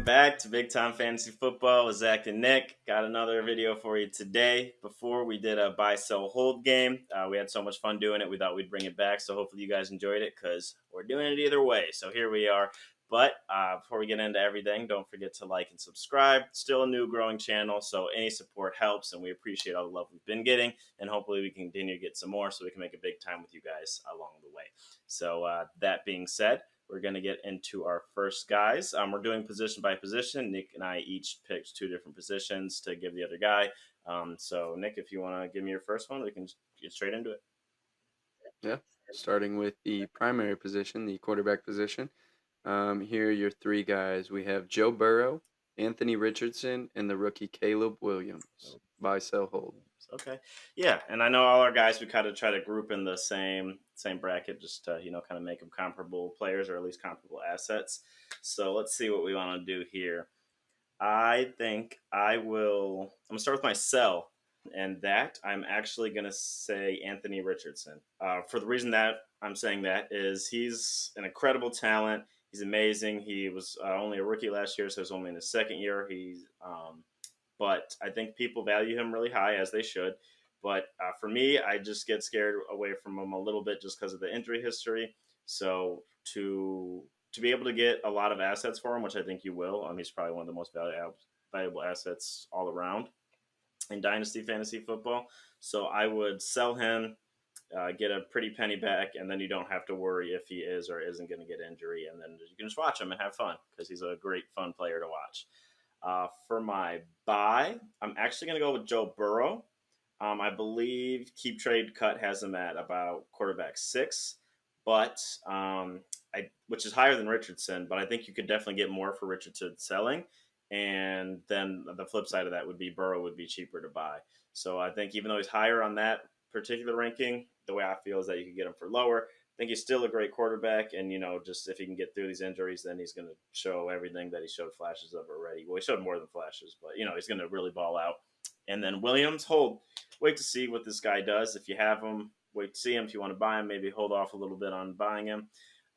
Welcome back to Big Time Fantasy Football with Zach and Nick. Got another video for you today. Before we did a buy, sell, hold game. We had so much fun doing it, we thought we'd bring it back. So hopefully you guys enjoyed it because we're doing it either way. So here we are. But before we get into everything, don't forget to like and subscribe. Still a new growing channel, so any support helps, and we appreciate all the love we've been getting. And hopefully we can continue to get some more so we can make a big time with you guys along the way. So that being said, we're going to get into our first guys. We're doing position by position. Nick and I each picked two different positions to give the other guy. So, Nick, if you want to give me your first one, we can get straight into it. Yeah, starting with the primary position, the quarterback position. Here are your three guys. We have Joe Burrow, Anthony Richardson, and the rookie Caleb Williams. Buy, sell, hold. Okay, yeah, and I know all our guys we kind of try to group in the same bracket, just to kind of make them comparable players or at least comparable assets. So let's see what we want to do here. I think I'm gonna start with my sell, and that I'm actually gonna say Anthony Richardson. For the reason that I'm saying that is he's an incredible talent. He's amazing. He was only a rookie last year, so he's only in his second year. But I think people value him really high, as they should. But for me, I just get scared away from him a little bit just because of the injury history. So to be able to get a lot of assets for him, which I think you will, he's probably one of the most valuable assets all around in Dynasty Fantasy Football. So I would sell him, get a pretty penny back, and then you don't have to worry if he is or isn't going to get injury. And then you can just watch him and have fun because he's a great, fun player to watch. For my buy, I'm actually going to go with Joe Burrow. I believe Keep Trade Cut has him at about quarterback 6, but which is higher than Richardson. But I think you could definitely get more for Richardson selling. And then the flip side of that would be Burrow would be cheaper to buy. So I think even though he's higher on that particular ranking, the way I feel is that you could get him for lower. I think he's still a great quarterback, and just if he can get through these injuries, then he's going to show everything that he showed flashes of already. Well, he showed more than flashes, but he's going to really ball out. And then Williams, wait to see what this guy does. If you have him, wait to see him. If you want to buy him, maybe hold off a little bit on buying him.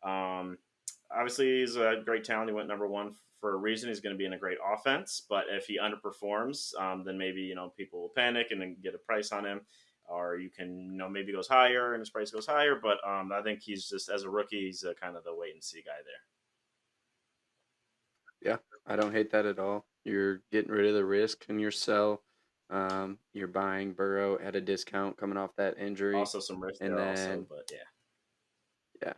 Obviously, he's a great talent. He went number one for a reason. He's going to be in a great offense, but if he underperforms, then maybe people will panic and then get a price on him. Or you can, maybe goes higher and his price goes higher. But I think he's just, as a rookie, he's kind of the wait and see guy Yeah, I don't hate that at all. You're getting rid of the risk in your sell. You're buying Burrow at a discount coming off that there. injury, Also, some risk and there, also, then but yeah, yeah,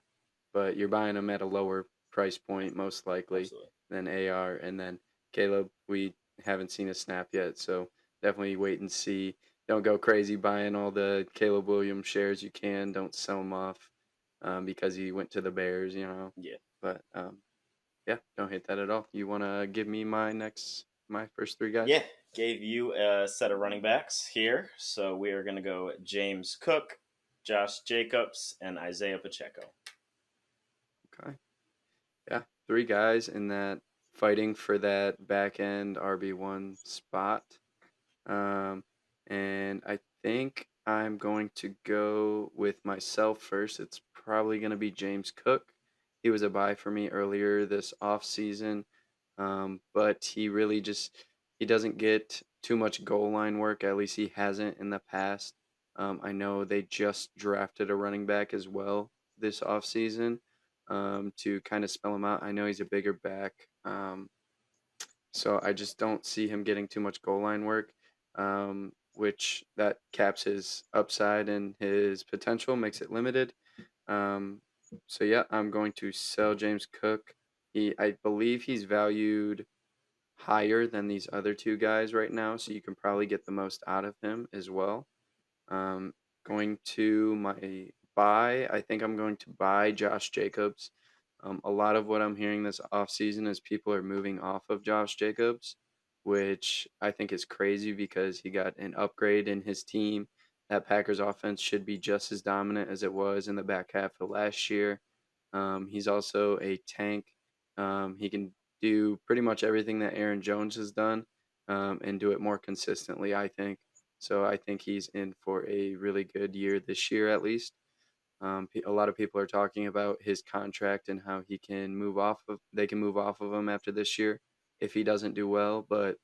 but you're buying them at a lower price point most likely absolutely. than AR. And then Caleb, we haven't seen a snap yet, so definitely wait and see. Don't go crazy buying all the Caleb Williams shares you can. Don't sell them off because he went to the Bears. Yeah. But yeah, don't hate that at all. You want to give me my first three guys? Yeah, gave you a set of running backs here. So we are going to go James Cook, Josh Jacobs, and Isaiah Pacheco. Okay. Yeah, three guys in that fighting for that back end RB1 spot. Um, and I think I'm going to go with myself first. It's probably going to be James Cook. He was a buy for me earlier this off season, but he doesn't get too much goal line work. At least he hasn't in the past. I know they just drafted a running back as well this off season to kind of spell him out. I know he's a bigger back, so I just don't see him getting too much goal line work, which that caps his upside and his potential, makes it limited. Um, so yeah, I'm going to sell James Cook. I believe he's valued higher than these other two guys right now, so you can probably get the most out of him as well. Um, Going to my buy, I think I'm going to buy Josh Jacobs. A lot of what I'm hearing this offseason is people are moving off of Josh Jacobs, which I think is crazy because he got an upgrade in his team. That Packers offense should be just as dominant as it was in the back half of last year. He's also a tank. He can do pretty much everything that Aaron Jones has done and do it more consistently, I think. So I think he's in for a really good year this year, at least. A lot of people are talking about his contract and how he can move off of. They can move off of him after this year. if he doesn't do well, but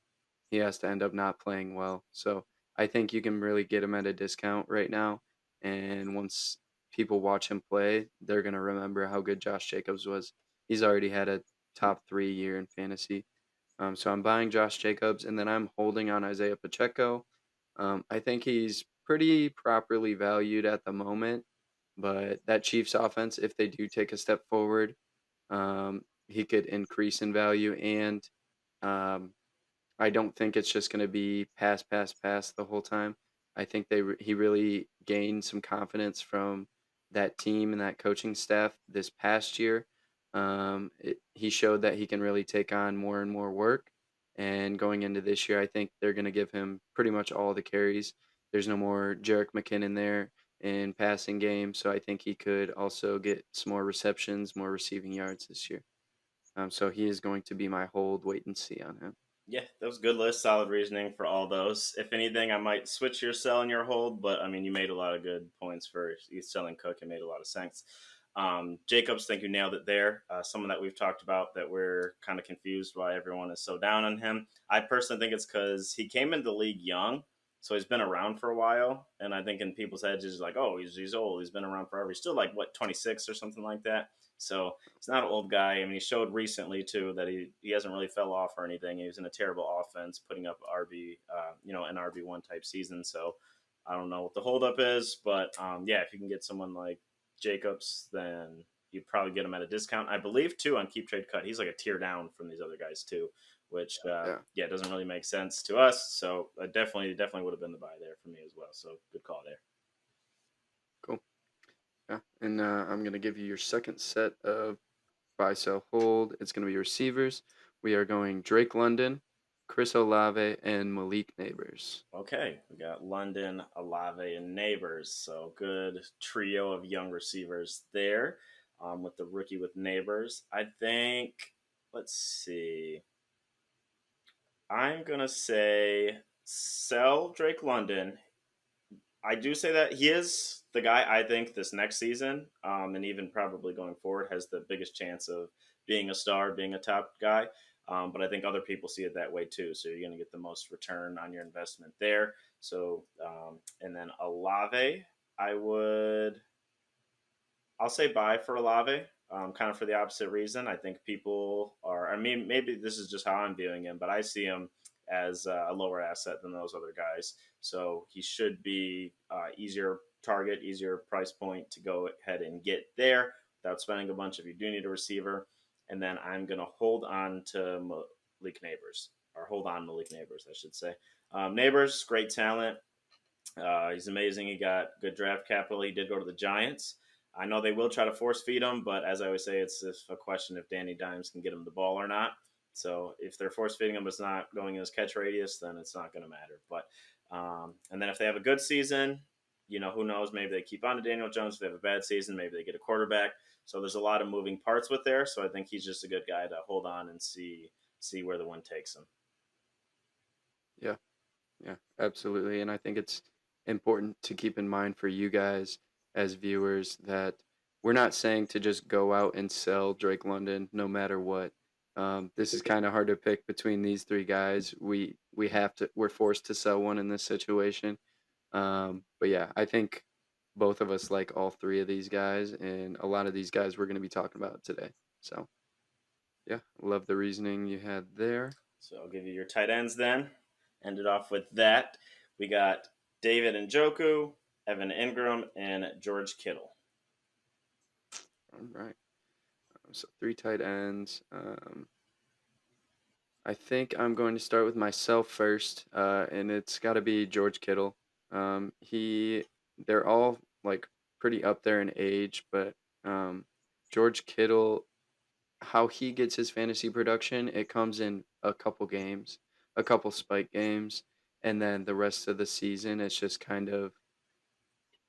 he has to end up not playing well. So I think you can really get him at a discount right now. And once people watch him play, they're going to remember how good Josh Jacobs was. He's already had a top 3 year in fantasy. So I'm buying Josh Jacobs, and then I'm holding on Isaiah Pacheco. I think he's pretty properly valued at the moment, but that Chiefs offense, if they do take a step forward, he could increase in value. And um, I don't think it's just going to be pass, pass, pass the whole time. I think he really gained some confidence from that team and that coaching staff this past year. He showed that he can really take on more and more work. And going into this year, I think they're going to give him pretty much all the carries. There's no more Jerick McKinnon there in passing game, so I think he could also get some more receptions, more receiving yards this year. So he is going to be my hold, wait and see on him. Yeah, that was a good list. Solid reasoning for all those. If anything, I might switch your sell and your hold, but I mean, you made a lot of good points for you selling Cook. It made a lot of sense. Jacobs, think you nailed it there. Someone that we've talked about that we're kind of confused why everyone is so down on him. I personally think it's because he came into the league young, so he's been around for a while. And I think in people's heads, it's like, oh, he's old. He's been around forever. He's still like, what, 26 or something like that. So he's not an old guy. I mean, he showed recently too that he hasn't really fell off or anything. He was in a terrible offense, putting up an RB1 type season. So I don't know what the holdup is, but yeah, if you can get someone like Jacobs, then you'd probably get him at a discount. I believe too on Keep Trade Cut, he's like a tier down from these other guys too, which Yeah. yeah doesn't really make sense to us. So definitely would have been the buy there for me as well. So good call there. Cool. Yeah. And I'm going to give you your second set of buy, sell, hold. It's going to be receivers. We are going Drake London, Chris Olave, and Malik Neighbors. Okay, we got London, Alave, and Neighbors. So good trio of young receivers there. With the rookie with Neighbors, I think. Let's see. I'm gonna say sell Drake London. I do say that he is the guy I think this next season, and even probably going forward, has the biggest chance of being a star, being a top guy. But I think other people see it that way too. So you're going to get the most return on your investment there. So, and then Alave, I would, I'll say buy for Olave, kind of for the opposite reason. I think people are, I mean, maybe this is just how I'm viewing him, but I see him as a lower asset than those other guys. So he should be easier target, easier price point to go ahead and get there without spending a bunch if you do need a receiver. And then I'm going to hold on to Malik Neighbors, or hold on Malik Neighbors, I should say. Neighbors, great talent. He's amazing. He got good draft capital. He did go to the Giants. I know they will try to force feed him, but as I always say, it's a question if Danny Dimes can get him the ball or not. So if they're force feeding him, it's not going in his catch radius, then it's not going to matter. But and then if they have a good season, who knows? Maybe they keep on to Daniel Jones. If they have a bad season, maybe they get a quarterback. So there's a lot of moving parts with there. So I think he's just a good guy to hold on and see where the wind takes him. Yeah. Yeah, absolutely. And I think it's important to keep in mind for you guys as viewers that we're not saying to just go out and sell Drake London no matter what. This is kind of hard to pick between these three guys. We're forced to sell one in this situation. But yeah, I think both of us like all three of these guys, and a lot of these guys we're going to be talking about today. So yeah, love the reasoning you had there. So I'll give you your tight ends then. Ended off with that. We got David Njoku, Evan Ingram, and George Kittle. All right. So three tight ends. I think I'm going to start with myself first, and it's got to be George Kittle. They're all like pretty up there in age, but um, George Kittle, how he gets his fantasy production, it comes in a couple games, a couple spike games, and then the rest of the season, it's just kind of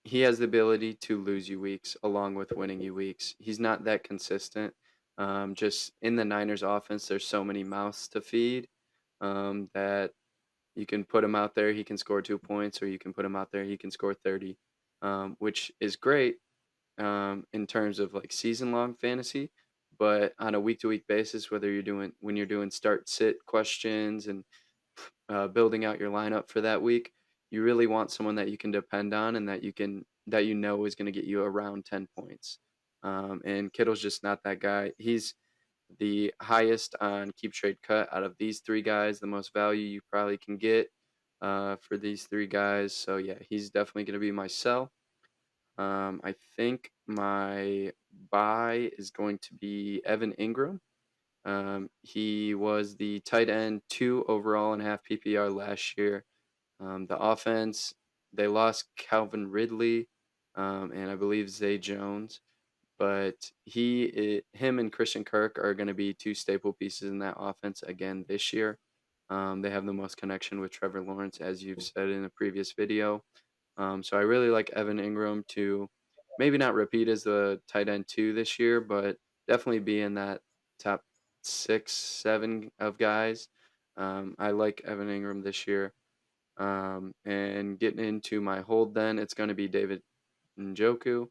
he has the ability to lose you weeks along with winning you weeks. He's not that consistent. Just in the Niners offense, there's so many mouths to feed that you can put him out there, he can score 2 points, or you can put him out there, he can score 30, which is great in terms of like season long fantasy. but on a week to week basis, whether you're doing when you're doing start sit questions and building out your lineup for that week, you really want someone that you can depend on and that you know is going to get you around 10 points. And Kittle's just not that guy. He's the highest on keep trade cut out of these three guys, the most value you probably can get for these three guys. So yeah, he's definitely going to be my sell. I think my buy is going to be Evan Ingram. He was the tight end 2 overall in half PPR last year. The offense, they lost Calvin Ridley, and I believe Zay Jones, but him and Christian Kirk are going to be two staple pieces in that offense again this year. They have the most connection with Trevor Lawrence, as you've said in a previous video. So I really like Evan Ingram to maybe not repeat as the tight end 2 this year, but definitely be in that top 6, 7 of guys. I like Evan Ingram this year. And getting into my hold, then it's going to be David Njoku.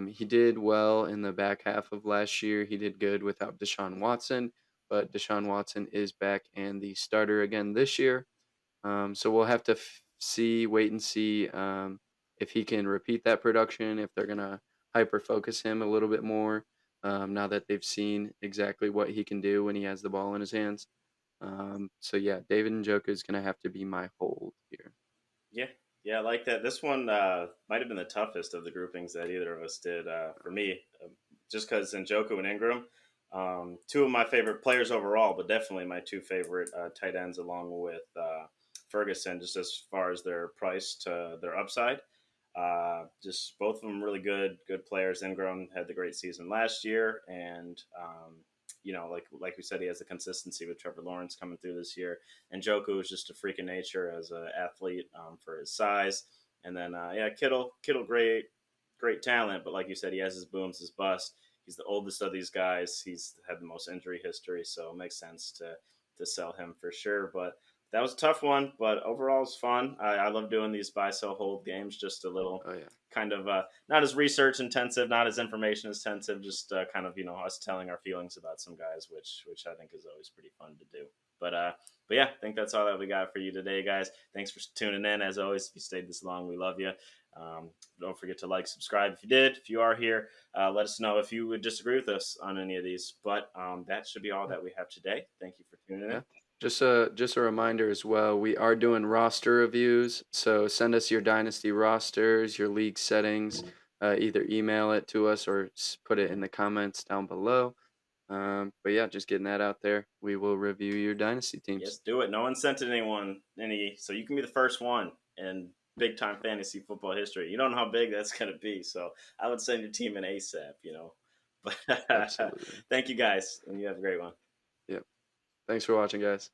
He did well in the back half of last year. He did good without Deshaun Watson, but Deshaun Watson is back and the starter again this year. So we'll have to wait and see if he can repeat that production, if they're going to hyper focus him a little bit more now that they've seen exactly what he can do when he has the ball in his hands. So yeah, David Njoku is going to have to be my hold here. Yeah, yeah, I like that. This one might have been the toughest of the groupings that either of us did for me, just because Njoku and Ingram, two of my favorite players overall, but definitely my two favorite tight ends, along with Ferguson, just as far as their price to their upside. Just both of them really good players. Ingram had the great season last year, and like we said, he has the consistency with Trevor Lawrence coming through this year. And Joku is just a freak of nature as an athlete for his size. And then Kittle, great talent, but like you said, he has his booms, his bust. He's the oldest of these guys. He's had the most injury history, so it makes sense to sell him for sure. But that was a tough one, but overall it's fun. I love doing these buy sell hold games. Just a little Oh yeah. kind of not as research intensive, not as information intensive. Just kind of us telling our feelings about some guys, which I think is always pretty fun to do. But yeah, I think that's all that we got for you today, guys. Thanks for tuning in. As always, if you stayed this long, we love you. Don't forget to like, subscribe if you did. If you are here, let us know if you would disagree with us on any of these. But that should be all that we have today. Thank you for tuning in. Yeah. Just a reminder as well, we are doing roster reviews, so send us your dynasty rosters, your league settings, either email it to us or put it in the comments down below. But yeah, just getting that out there. We will review your dynasty Yes, teams. do it. No one sent anyone any, so you can be the first one in big time fantasy football history. You don't know how big that's going to be, so I would send your team an ASAP. But Absolutely. thank you guys, and you have a great one. Yep. Thanks for watching, guys.